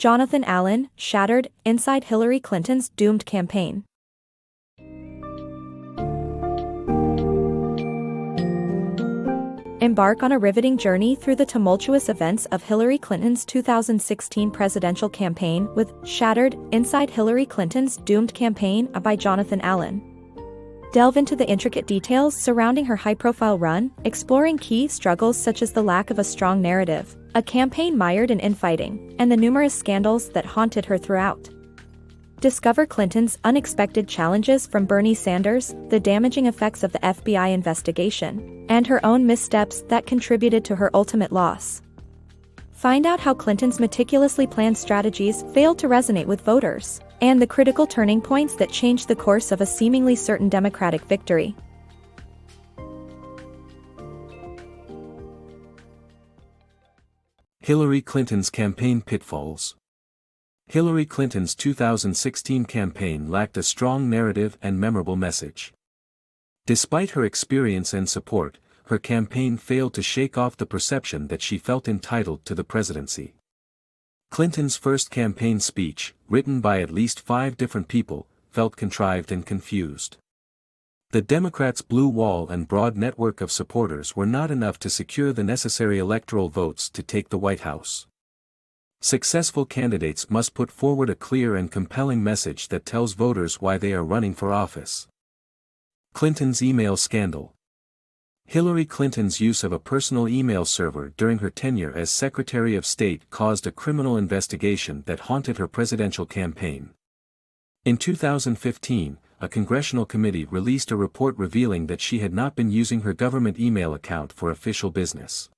Jonathan Allen, shattered, inside Hillary Clinton's doomed campaign. Embark on a riveting journey through the tumultuous events of Hillary Clinton's 2016 presidential campaign with Shattered, Inside Hillary Clinton's Doomed Campaign by Jonathan Allen. Delve into the intricate details surrounding her high-profile run, exploring key struggles such as the lack of a strong narrative, a campaign mired in infighting, and the numerous scandals that haunted her throughout. Discover Clinton's unexpected challenges from Bernie Sanders, the damaging effects of the FBI investigation, and her own missteps that contributed to her ultimate loss. Find out how Clinton's meticulously planned strategies failed to resonate with voters, and the critical turning points that changed the course of a seemingly certain Democratic victory. Hillary Clinton's campaign pitfalls. Hillary Clinton's 2016 campaign lacked a strong narrative and memorable message. Despite her experience and support, her campaign failed to shake off the perception that she felt entitled to the presidency. Clinton's first campaign speech, written by at least 5 different people, felt contrived and confused. The Democrats' blue wall and broad network of supporters were not enough to secure the necessary electoral votes to take the White House. Successful candidates must put forward a clear and compelling message that tells voters why they are running for office. Clinton's email scandal. Hillary Clinton's use of a personal email server during her tenure as Secretary of State caused a criminal investigation that haunted her presidential campaign. In 2015, a congressional committee released a report revealing that she had not been using her government email account for official business.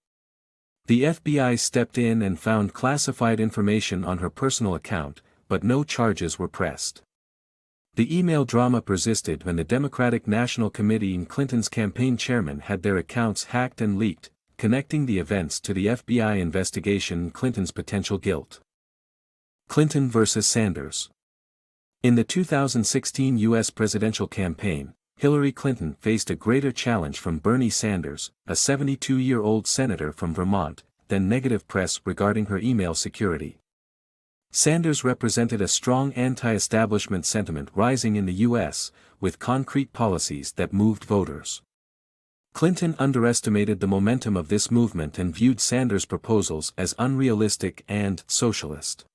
The FBI stepped in and found classified information on her personal account, but no charges were pressed. The email drama persisted when the Democratic National Committee and Clinton's campaign chairman had their accounts hacked and leaked, connecting the events to the FBI investigation and Clinton's potential guilt. Clinton versus Sanders. In the 2016 U.S. presidential campaign, Hillary Clinton faced a greater challenge from Bernie Sanders, a 72-year-old senator from Vermont, than negative press regarding her email security. Sanders represented a strong anti-establishment sentiment rising in the U.S., with concrete policies that moved voters. Clinton underestimated the momentum of this movement and viewed Sanders' proposals as unrealistic and socialist.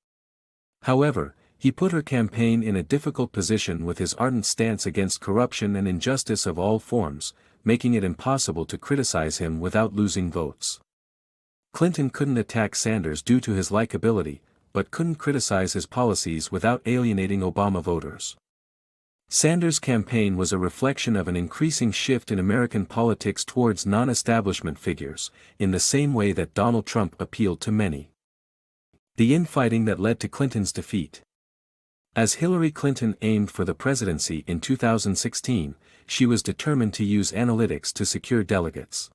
However, he put her campaign in a difficult position with his ardent stance against corruption and injustice of all forms, making it impossible to criticize him without losing votes. Clinton couldn't attack Sanders due to his likability, but couldn't criticize his policies without alienating Obama voters. Sanders' campaign was a reflection of an increasing shift in American politics towards non-establishment figures, in the same way that Donald Trump appealed to many. The infighting that led to Clinton's defeat. As Hillary Clinton aimed for the presidency in 2016, she was determined to use analytics to secure delegates.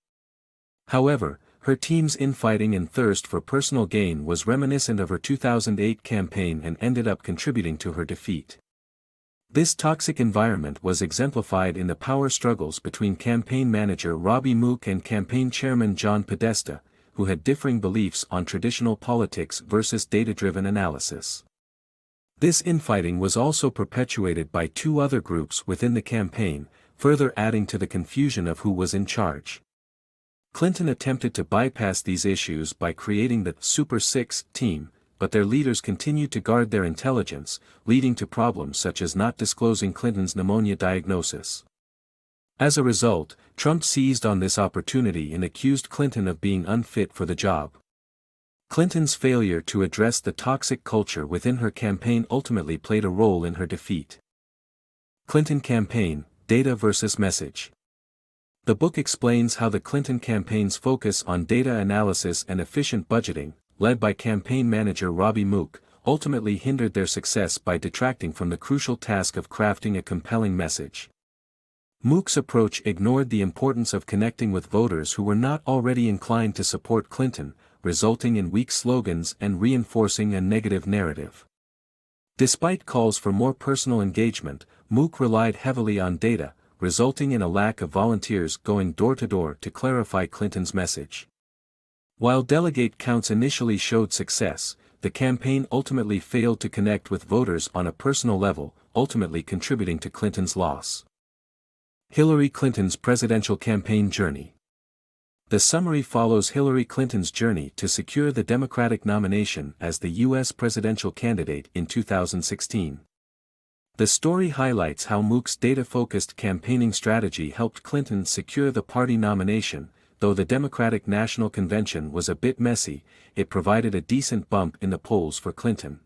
However, her team's infighting and thirst for personal gain was reminiscent of her 2008 campaign and ended up contributing to her defeat. This toxic environment was exemplified in the power struggles between campaign manager Robbie Mook and campaign chairman John Podesta, who had differing beliefs on traditional politics versus data-driven analysis. This infighting was also perpetuated by 2 other groups within the campaign, further adding to the confusion of who was in charge. Clinton attempted to bypass these issues by creating the Super Six team, but their leaders continued to guard their intelligence, leading to problems such as not disclosing Clinton's pneumonia diagnosis. As a result, Trump seized on this opportunity and accused Clinton of being unfit for the job. Clinton's failure to address the toxic culture within her campaign ultimately played a role in her defeat. Clinton campaign, data versus message. The book explains how the Clinton campaign's focus on data analysis and efficient budgeting, led by campaign manager Robbie Mook, ultimately hindered their success by detracting from the crucial task of crafting a compelling message. Mook's approach ignored the importance of connecting with voters who were not already inclined to support Clinton, resulting in weak slogans and reinforcing a negative narrative. Despite calls for more personal engagement, Mook relied heavily on data, resulting in a lack of volunteers going door to door to clarify Clinton's message. While delegate counts initially showed success, the campaign ultimately failed to connect with voters on a personal level, ultimately contributing to Clinton's loss. Hillary Clinton's presidential campaign journey. The summary follows Hillary Clinton's journey to secure the Democratic nomination as the U.S. presidential candidate in 2016. The story highlights how Mook's data-focused campaigning strategy helped Clinton secure the party nomination. Though the Democratic National Convention was a bit messy, it provided a decent bump in the polls for Clinton.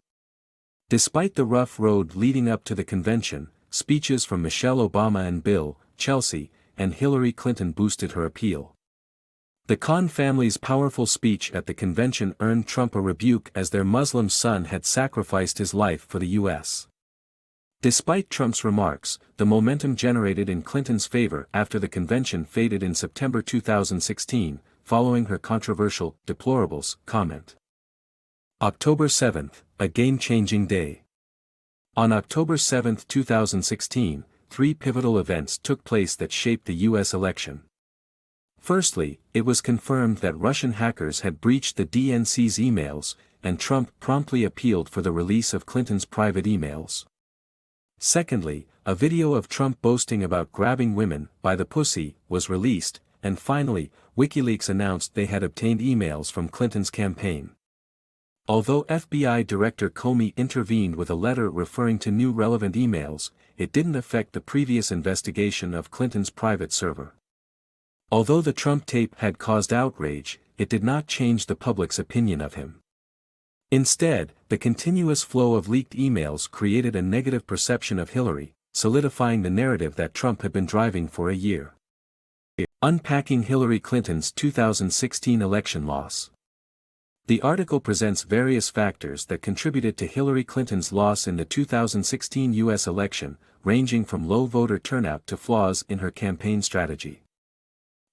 Despite the rough road leading up to the convention, speeches from Michelle Obama and Bill, Chelsea, and Hillary Clinton boosted her appeal. The Khan family's powerful speech at the convention earned Trump a rebuke as their Muslim son had sacrificed his life for the U.S. Despite Trump's remarks, the momentum generated in Clinton's favor after the convention faded in September 2016, following her controversial "deplorables" comment. October 7, a game-changing day. On October 7, 2016, three pivotal events took place that shaped the U.S. election. Firstly, it was confirmed that Russian hackers had breached the DNC's emails, and Trump promptly appealed for the release of Clinton's private emails. Secondly, a video of Trump boasting about grabbing women by the pussy was released, and finally, WikiLeaks announced they had obtained emails from Clinton's campaign. Although FBI Director Comey intervened with a letter referring to new relevant emails, it didn't affect the previous investigation of Clinton's private server. Although the Trump tape had caused outrage, it did not change the public's opinion of him. Instead, the continuous flow of leaked emails created a negative perception of Hillary, solidifying the narrative that Trump had been driving for a year. Unpacking Hillary Clinton's 2016 election loss. The article presents various factors that contributed to Hillary Clinton's loss in the 2016 U.S. election, ranging from low voter turnout to flaws in her campaign strategy.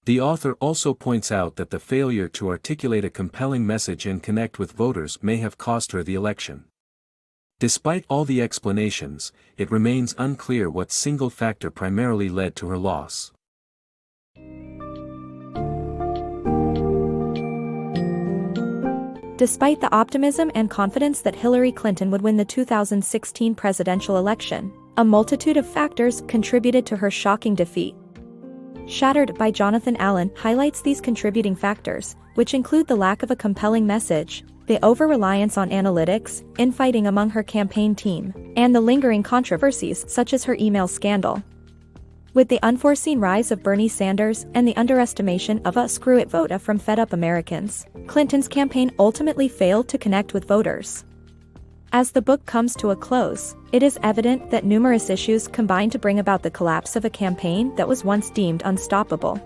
The author also points out that the failure to articulate a compelling message and connect with voters may have cost her the election. Despite all the explanations, it remains unclear what single factor primarily led to her loss. Despite the optimism and confidence that Hillary Clinton would win the 2016 presidential election, a multitude of factors contributed to her shocking defeat. Shattered by Jonathan Allen highlights these contributing factors, which include the lack of a compelling message, the over-reliance on analytics, infighting among her campaign team, and the lingering controversies such as her email scandal. With the unforeseen rise of Bernie Sanders and the underestimation of a screw-it vote from fed-up Americans, Clinton's campaign ultimately failed to connect with voters. As the book comes to a close, it is evident that numerous issues combined to bring about the collapse of a campaign that was once deemed unstoppable.